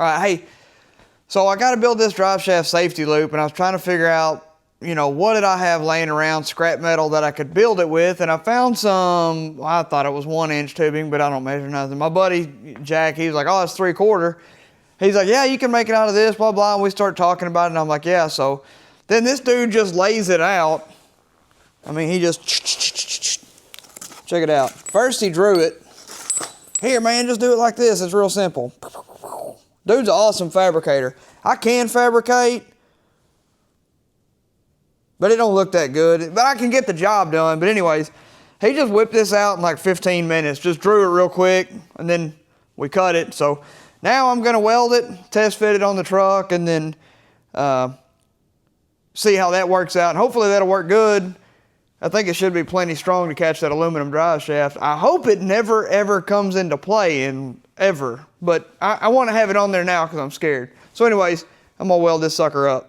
All right, hey, so I got to build this drive shaft safety loop, and I was trying to figure out, you know, what did I have laying around, scrap metal that I could build it with, and I found some, well, I thought it was 1-inch tubing, but I don't measure nothing. My buddy, Jack, he was like, oh, it's 3/4. He's like, yeah, you can make it out of this, blah, blah, and we start talking about it, and I'm like, yeah, so then this dude just lays it out. I mean, he just, check it out. First he drew it. Here, man, just do it like this. It's real simple. Dude's an awesome fabricator. I can fabricate, but it don't look that good. But I can get the job done. But anyways, he just whipped this out in like 15 minutes. Just drew it real quick, and then we cut it. So now I'm going to weld it, test fit it on the truck, and then see how that works out. And hopefully that'll work good. I think it should be plenty strong to catch that aluminum drive shaft. I hope it never, ever comes into play, ever. But I want to have it on there now because I'm scared. So anyways, I'm going to weld this sucker up.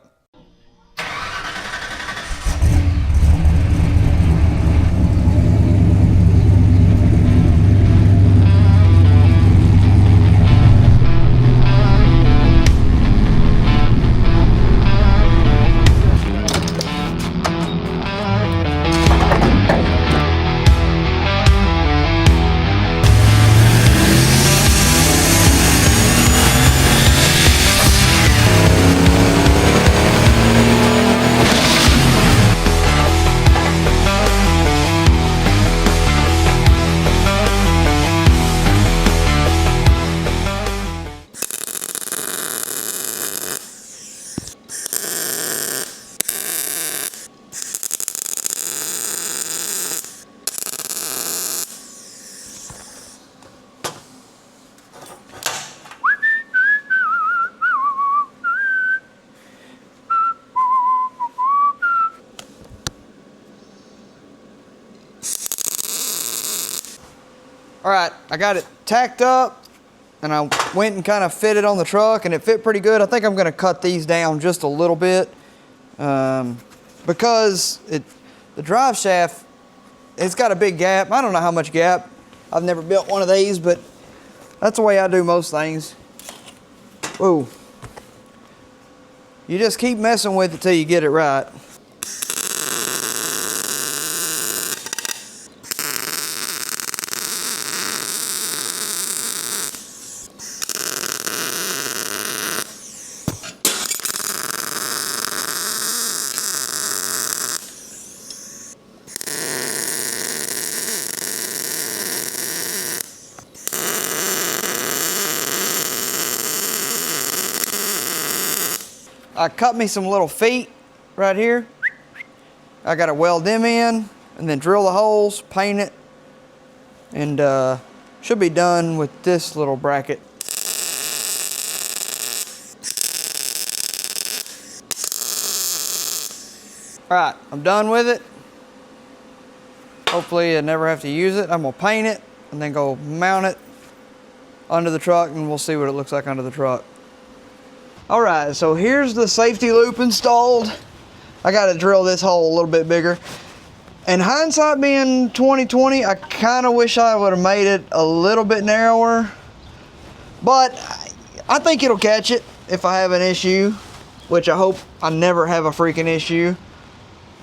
All right, I got it tacked up, and I went and kind of fitted on the truck, and it fit pretty good. I think I'm gonna cut these down just a little bit because the drive shaft, it's got a big gap. I don't know how much gap. I've never built one of these, but that's the way I do most things. Whoa. You just keep messing with it till you get it right. I cut me some little feet right here. I got to weld them in and then drill the holes, paint it, and should be done with this little bracket. All right, I'm done with it. Hopefully I never have to use it. I'm gonna paint it and then go mount it under the truck, and we'll see what it looks like under the truck. All right, so here's the safety loop installed. I got to drill this hole a little bit bigger. And hindsight being 2020, I kind of wish I would have made it a little bit narrower. But I think it'll catch it if I have an issue, which I hope I never have a freaking issue.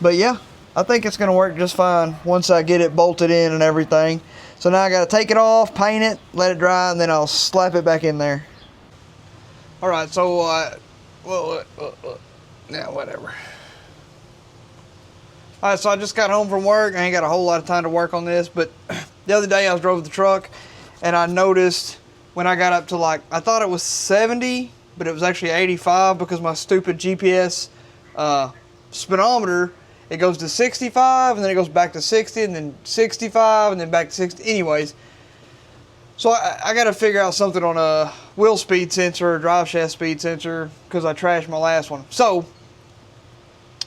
But yeah, I think it's going to work just fine once I get it bolted in and everything. So now I got to take it off, paint it, let it dry, and then I'll slap it back in there. All right, so, yeah, whatever. All right, so I just got home from work. I ain't got a whole lot of time to work on this, but the other day I drove the truck, and I noticed when I got up to like, I thought it was 70, but it was actually 85 because my stupid GPS speedometer, it goes to 65, and then it goes back to 60, and then 65, and then back to 60. Anyways, so I got to figure out something on a wheel speed sensor or drive shaft speed sensor because I trashed my last one. So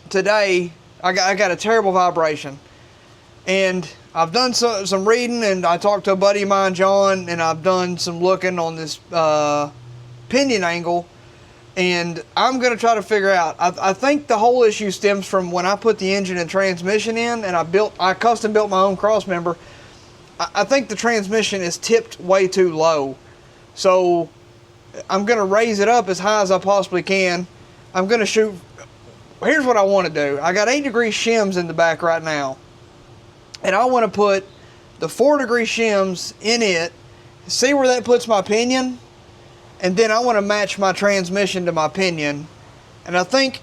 today I got a terrible vibration, and I've done some reading, and I talked to a buddy of mine, John, and I've done some looking on this pinion angle, and I'm going to try to figure out. I think the whole issue stems from when I put the engine and transmission in, and I custom built my own cross member. I think the transmission is tipped way too low. So I'm gonna raise it up as high as I possibly can. I'm gonna shoot, here's what I wanna do. I got 8-degree shims in the back right now. And I wanna put the 4-degree shims in it, see where that puts my pinion, and then I wanna match my transmission to my pinion. And I think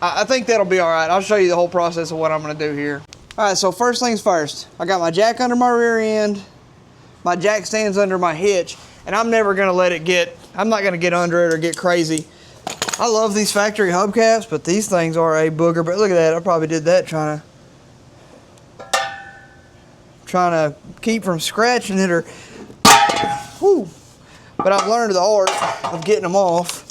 that'll be all right. I'll show you the whole process of what I'm gonna do here. All right, so first things first, I got my jack under my rear end, my jack stands under my hitch, and I'm never gonna let it get, I'm not gonna get under it or get crazy. I love these factory hubcaps, but these things are a booger. But look at that, I probably did that trying to keep from scratching it or, whew. But I've learned the art of getting them off.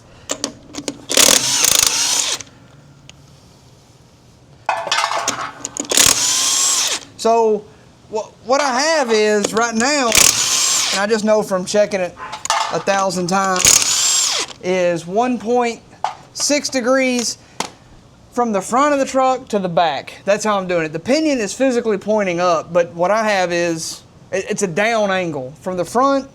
So what I have is right now, and I just know from checking it 1,000 times, is 1.6 degrees from the front of the truck to the back. That's how I'm doing it. The pinion is physically pointing up, but what I have is, it's a down angle. From the front,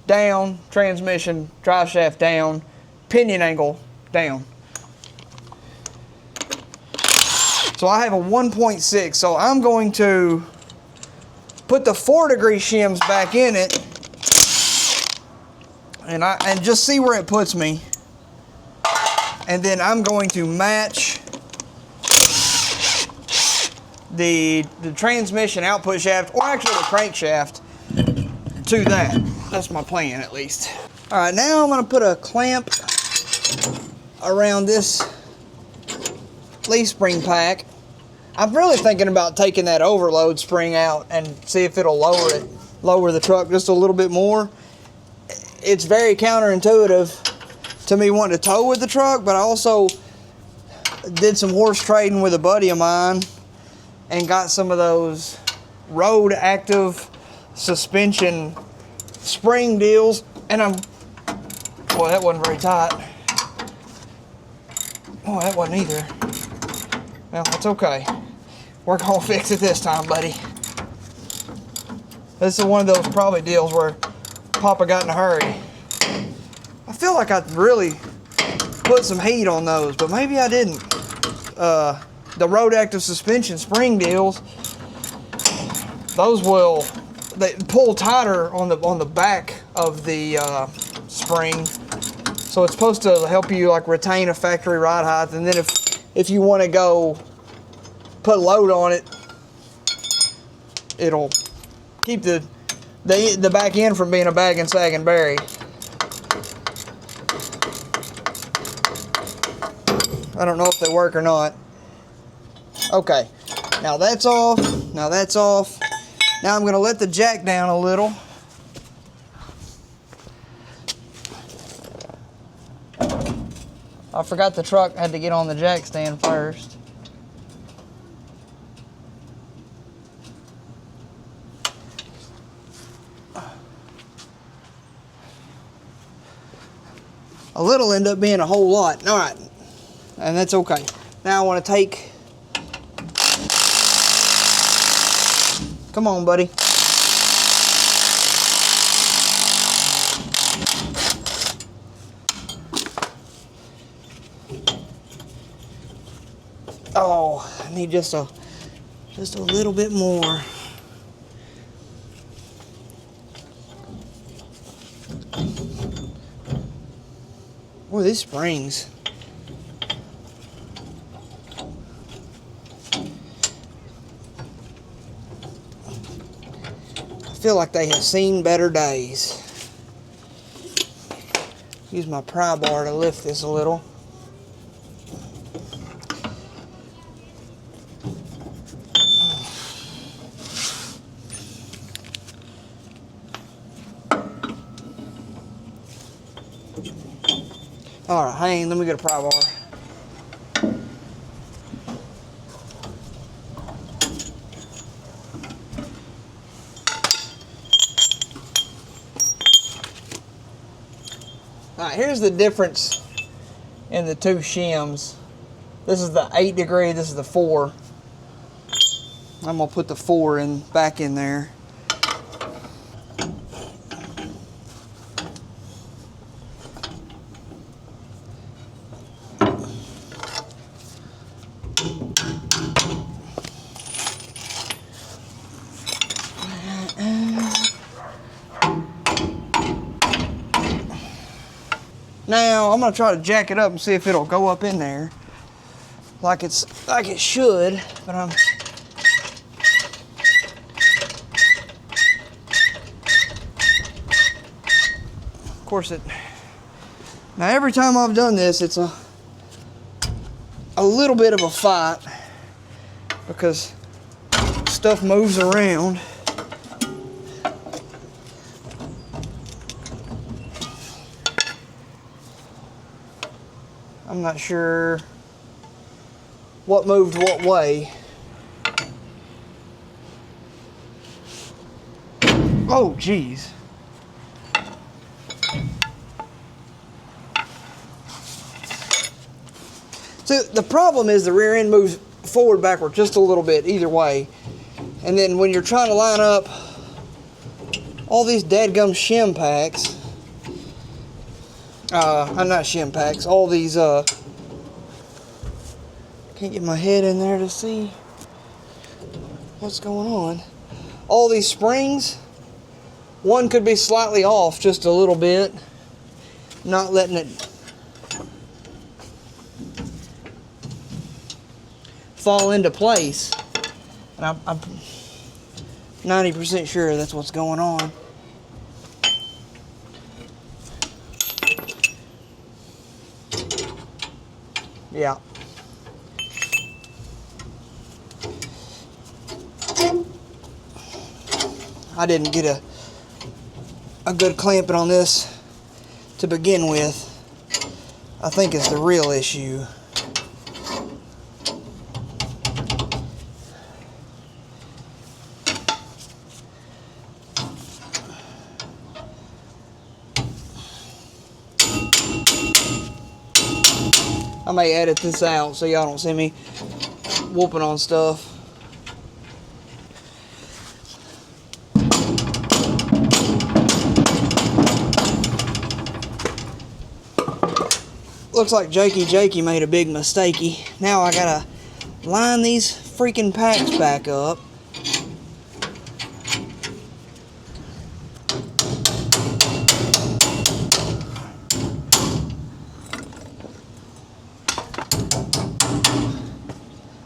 down, transmission, drive shaft down, pinion angle, down. So I have a 1.6, so I'm going to put the 4-degree shims back in it and just see where it puts me. And then I'm going to match the transmission output shaft, or actually the crankshaft, to that. That's my plan, at least. All right, now I'm gonna put a clamp around this leaf spring pack. I'm really thinking about taking that overload spring out and see if it'll lower the truck just a little bit more. It's very counterintuitive to me wanting to tow with the truck, but I also did some horse trading with a buddy of mine and got some of those road active suspension spring deals, and boy, that wasn't very tight. Oh, that wasn't either. Well, that's okay. We're gonna fix it this time, buddy. This is one of those probably deals where Papa got in a hurry. I feel like I really put some heat on those, but maybe I didn't. The road active suspension spring deals, those they pull tighter on the back of the spring, so it's supposed to help you like retain a factory ride height. And then if you want to go put load on it, it'll keep the back end from being a bag and sag and berry. I don't know if they work or not. Okay, now that's off. Now that's off. Now I'm going to let the jack down a little. I forgot the truck had to get on the jack stand first. A little end up being a whole lot. All right, and that's okay. Now I want to take, come on, buddy. Oh, I need just a little bit more. Boy, these springs. I feel like they have seen better days. Use my pry bar to lift this a little. All right, hang on, let me get a pry bar. All right, here's the difference in the two shims. This is the 8 degree, this is the 4. I'm gonna put the 4 back in there. Now I'm gonna try to jack it up and see if it'll go up in there like it should, but of course now every time I've done this, it's a little bit of a fight because stuff moves around. I'm not sure what moved what way. Oh, geez. So the problem is the rear end moves forward, backward just a little bit either way. And then when you're trying to line up all these dadgum shim packs, I'm not shim packs, all these, can't get my head in there to see what's going on. All these springs, one could be slightly off just a little bit, not letting it fall into place. And I'm 90% sure that's what's going on. Yeah. I didn't get a good clamping on this to begin with. I think it's the real issue. I may edit this out so y'all don't see me whooping on stuff. Looks like Jakey made a big mistakey. Now I gotta line these freaking packs back up.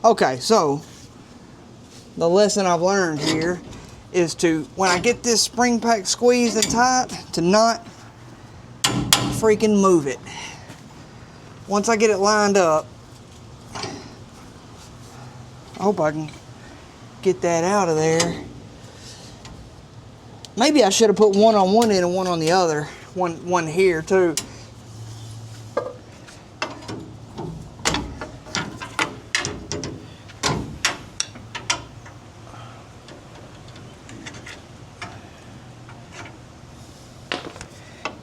Okay, so the lesson I've learned here is to, when I get this spring pack squeezed and tight, to not freaking move it. Once I get it lined up, I hope I can get that out of there. Maybe I should have put one on one end and one on the other. One here too.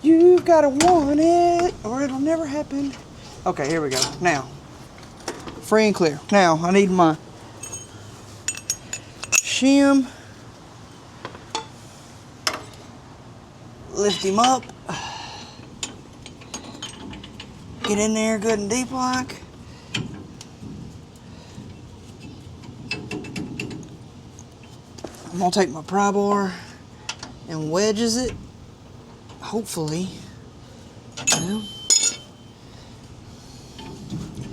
You've got to want it or it'll never happen. Okay, here we go. Now, free and clear. Now, I need my shim. Lift him up. Get in there good and deep like. I'm gonna take my pry bar and wedges it. Hopefully, well,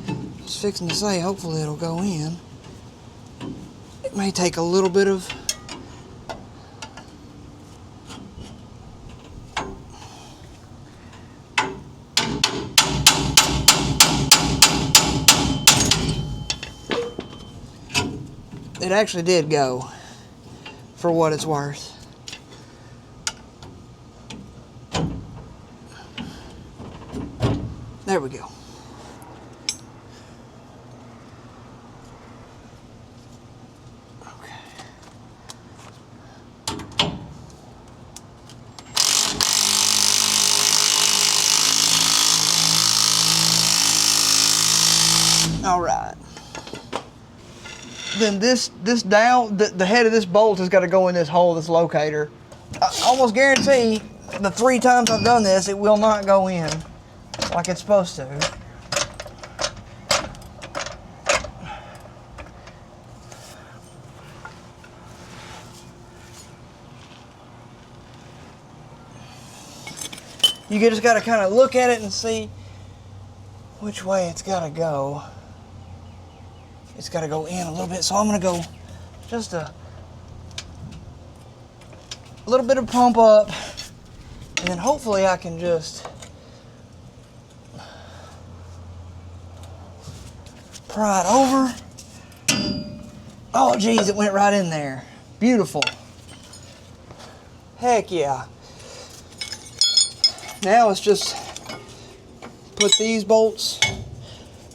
I was fixing to say, hopefully it'll go in. It may take a little bit of it actually did go, for what it's worth. There we go. Okay. All right. Then this dowel, the head of this bolt has got to go in this hole, this locator. I almost guarantee the 3 times I've done this, it will not go in like it's supposed to. You just got to kind of look at it and see which way it's got to go. It's got to go in a little bit, so I'm going to go just a little bit of pump up, and then hopefully I can just pry it over. Oh geez, it went right in there. Beautiful. Heck yeah. Now let's just put these bolts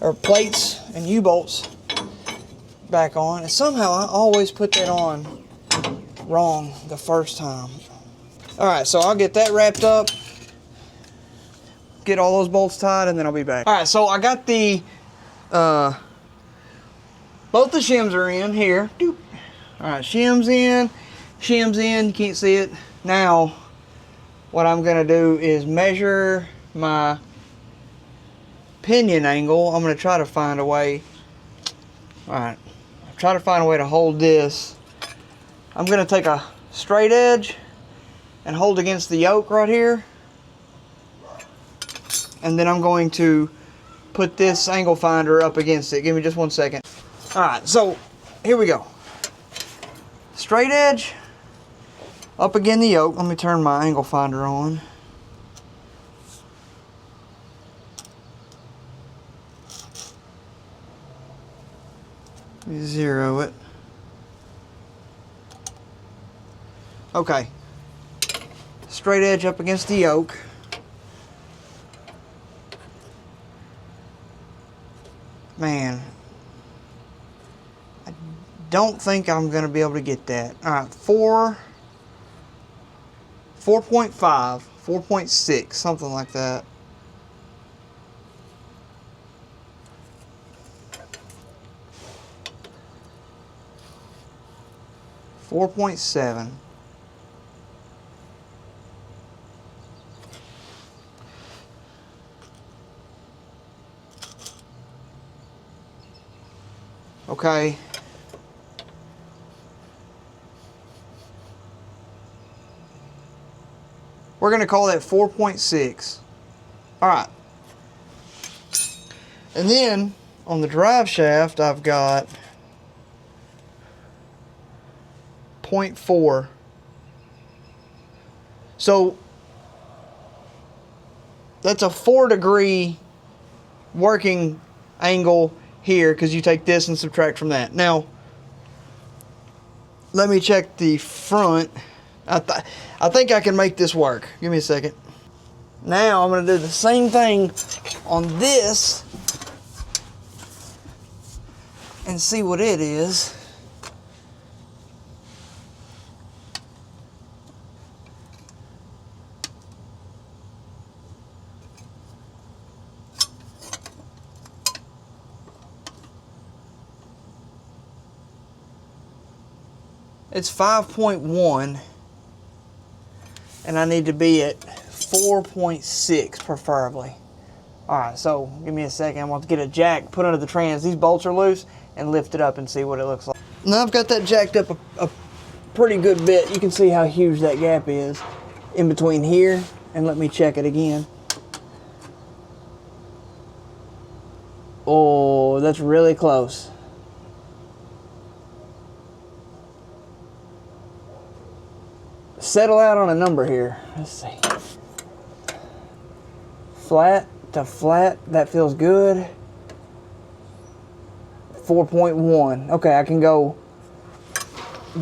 or plates and U-bolts back on, and somehow I always put that on wrong the first time. Alright, so I'll get that wrapped up, get all those bolts tied, and then I'll be back. Alright, so I got the both the shims are in here. Alright, shims in, you can't see it. Now what I'm gonna do is measure my pinion angle. I'm gonna try to find a way. Alright, try to find a way to hold this. I'm going to take a straight edge and hold against the yoke right here. And then I'm going to put this angle finder up against it. Give me just 1 second. Alright, so here we go. Straight edge up against the yoke. Let me turn my angle finder on. Let me zero it. Okay. Straight edge up against the yoke. Man, I don't think I'm going to be able to get that. Alright, 4.5, 4.6, something like that. $4.7. Okay. We're going to call that 4.6. Alright. And then on the drive shaft I've got 0.4. So that's a 4-degree working angle here, because you take this and subtract from that. Now let me check the front. I think I can make this work. Give me a second. Now I'm going to do the same thing on this and see what it is. It's 5.1, and I need to be at 4.6 preferably. Alright, so give me a second. I'm going to get a jack, put under the trans. These bolts are loose, and lift it up and see what it looks like. Now I've got that jacked up a pretty good bit. You can see how huge that gap is in between here, and let me check it again. Oh, that's really close. Settle out on a number here. Let's see. Flat to flat, that feels good. 4.1. Okay, I can go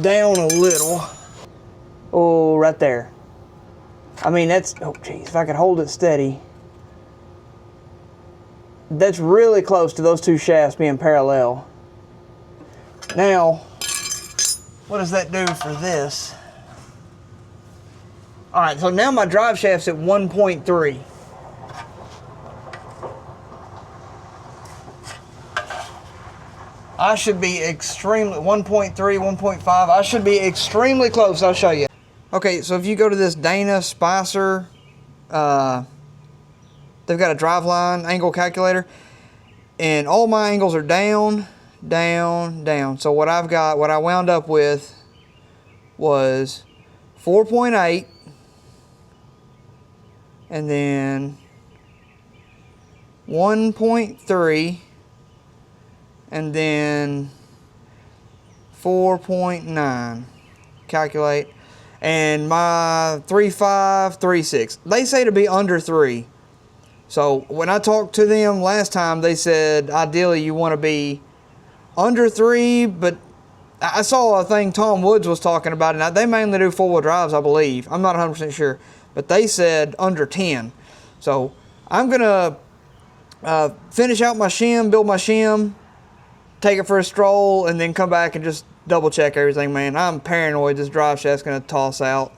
down a little. Oh, right there. I mean, that's, oh geez, if I could hold it steady. That's really close to those two shafts being parallel. Now, what does that do for this? Alright, so now my drive shaft's at 1.3. I should be extremely, 1.3, 1.5, I should be extremely close. I'll show you. Okay, so if you go to this Dyno Spicer, they've got a driveline angle calculator, and all my angles are down, down, down. So what I've got, what I wound up with was 4.8, and then 1.3, and then 4.9. Calculate. And my 3.5, 3.6. They say to be under 3. So when I talked to them last time, they said ideally you want to be under 3, but I saw a thing Tom Woods was talking about, and they mainly do four-wheel drives, I believe. I'm not 100% sure, but they said under 10. So I'm gonna finish out my shim, build my shim, take it for a stroll, and then come back and just double check everything, man. I'm paranoid this drive shaft's gonna toss out.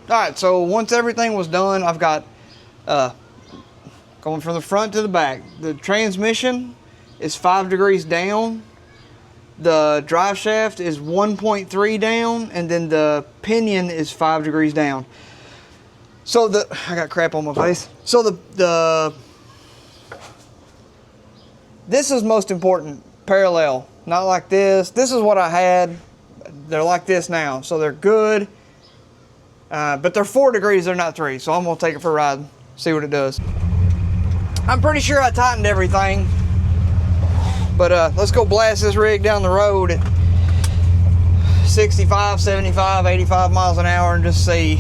Alright, so once everything was done, I've got going from the front to the back. The transmission is 5 degrees down. The drive shaft is 1.3 down, and then the pinion is 5 degrees down. So I got crap on my face. So this is most important, parallel, not like this. This is what I had. They're like this now, so they're good. But they're 4 degrees, they're not 3. So I'm gonna take it for a ride, see what it does. I'm pretty sure I tightened everything. But let's go blast this rig down the road at 65, 75, 85 miles an hour and just see.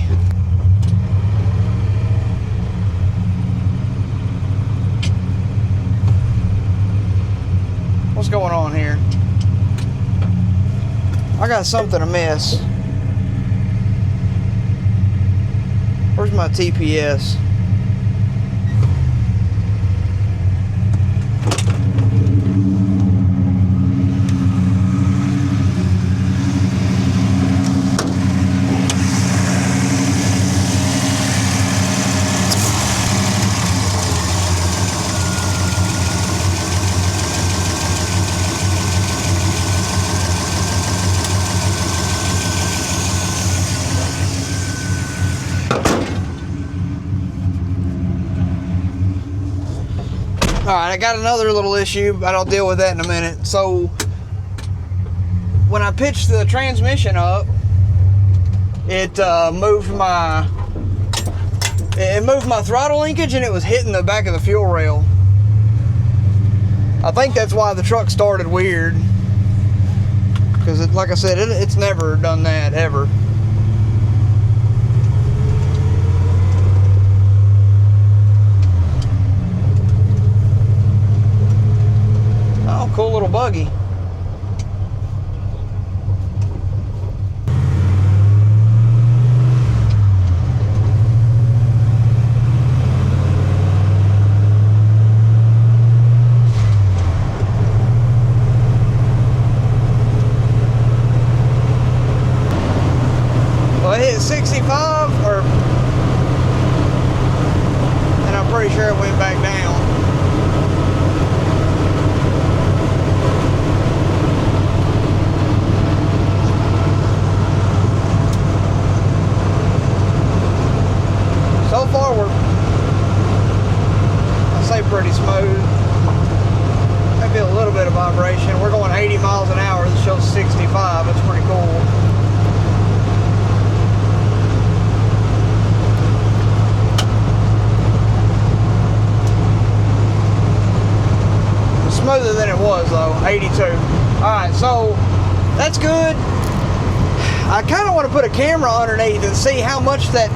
What's going on here? I got something amiss. Where's my TPS? Alright, I got another little issue, but I'll deal with that in a minute. So, when I pitched the transmission up, it moved my throttle linkage, and it was hitting the back of the fuel rail. I think that's why the truck started weird. Because, like I said, it's never done that, ever. Oh, cool little buggy. Well, I hit 65, and I'm pretty sure it went back down. So far, I say pretty smooth. Maybe a little bit of vibration. We're going 80 miles an hour. This shows 65. That's pretty cool. It's smoother than it was, though. 82. Alright, so that's good. I kind of want to put a camera underneath and see how much the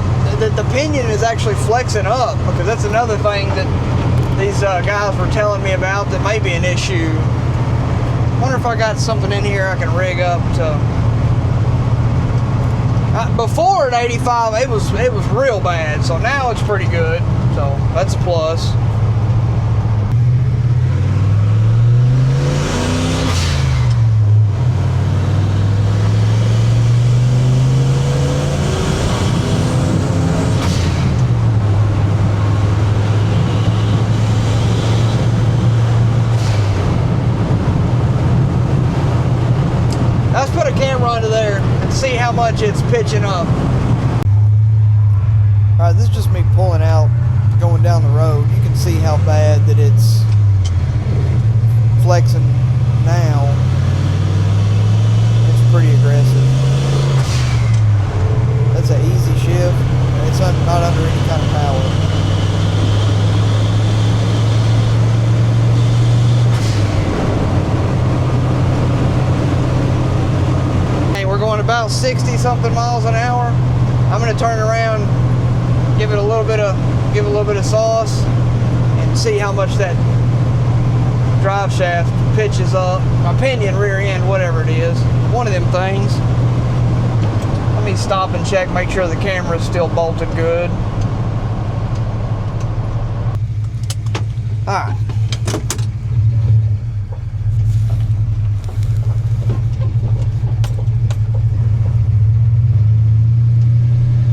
pinion is actually flexing up, because that's another thing that these guys were telling me about that may be an issue. I wonder if I got something in here I can rig up to. Before at 85, it was real bad, so now it's pretty good. So that's a plus. Let's put a camera under there and see how much it's pitching up. Alright, this is just me pulling out, going down the road. You can see how bad that it's flexing now. It's pretty aggressive. That's an easy shift. It's not under any kind of power. We're going about 60 something miles an hour. I'm going to turn around, give it a little bit of sauce, and see how much that drive shaft pitches up. My pinion, rear end, whatever it is, one of them things. Let me stop and check, make sure the camera's still bolted good. All right.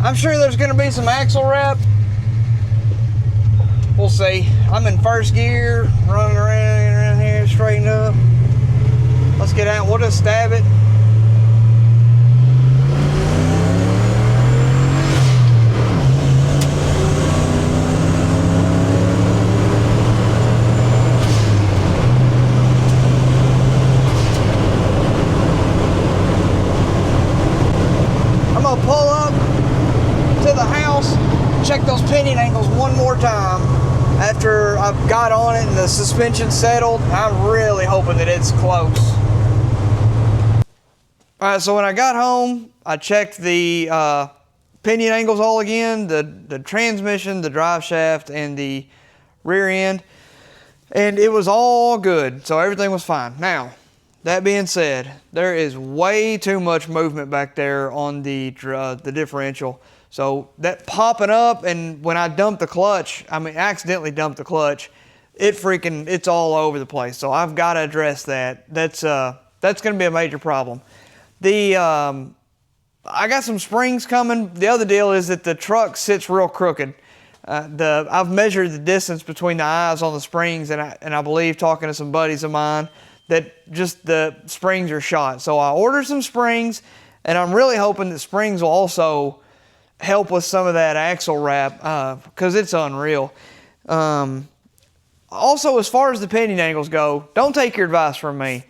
I'm sure there's going to be some axle wrap. We'll see. I'm in first gear, running around here, straighten up. Let's get out. We'll just stab it. I'm going to pull up to the house, check those pinion angles one more time after I've got on it and the suspension settled. I'm really hoping that it's close. All right, so when I got home, I checked the pinion angles all again, the transmission, the drive shaft, and the rear end, and it was all good, so everything was fine. Now, that being said, there is way too much movement back there on the differential. So that popping up, and when I dumped the clutch, accidentally dumped the clutch, it's all over the place. So I've got to address that. That's going to be a major problem. I got some springs coming. The other deal is that the truck sits real crooked. I've measured the distance between the eyes on the springs, and I believe, talking to some buddies of mine, that just the springs are shot. So I ordered some springs, and I'm really hoping that springs will also help with some of that axle wrap, because it's unreal. Also, as far as the pinion angles go, don't take your advice from me.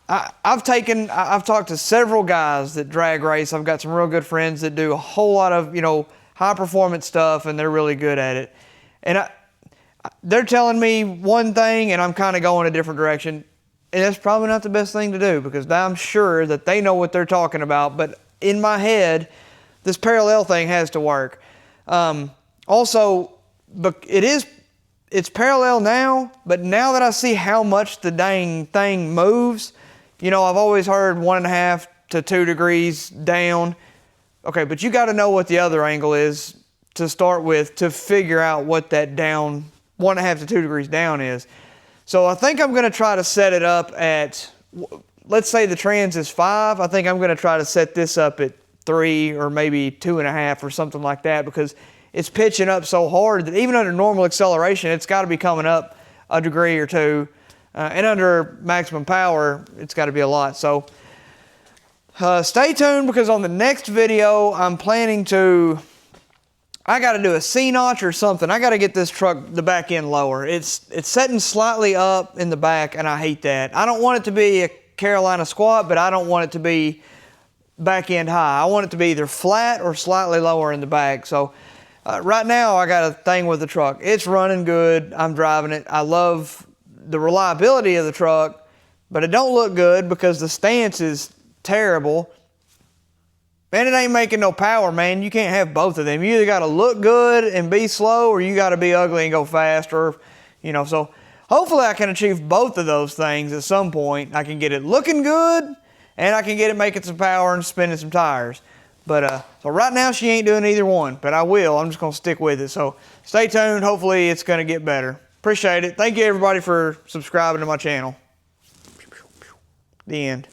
I've talked to several guys that drag race. I've got some real good friends that do a whole lot of, high performance stuff, and they're really good at it. And they're telling me one thing, and I'm kind of going a different direction. And that's probably not the best thing to do, because I'm sure that they know what they're talking about. But in my head, this parallel thing has to work. Also, but it's parallel now, but now that I see how much the dang thing moves, I've always heard 1.5 to 2 degrees down. Okay, but you got to know what the other angle is to start with to figure out what that down 1.5 to 2 degrees down is. So I think I'm going to try to set it up at, let's say the trans is 5. I think I'm going to try to set this up at 3 or maybe 2.5 or something like that, because it's pitching up so hard that even under normal acceleration, it's got to be coming up a degree or two. And under maximum power, it's got to be a lot. So stay tuned, because on the next video, I'm planning to, I got to do a C-notch or something. I got to get this truck, the back end lower. It's setting slightly up in the back, and I hate that. I don't want it to be a Carolina squat, but I don't want it to be back end high. I want it to be either flat or slightly lower in the back. So right now I got a thing with the truck. It's running good. I'm driving it. I love the reliability of the truck, but it don't look good because the stance is terrible. And it ain't making no power, man. You can't have both of them. You either got to look good and be slow, or you got to be ugly and go fast, or, so hopefully I can achieve both of those things at some point. I can get it looking good, and I can get it making some power and spinning some tires. But so right now she ain't doing either one, but I will. I'm just going to stick with it. So stay tuned. Hopefully it's going to get better. Appreciate it. Thank you everybody for subscribing to my channel. The end.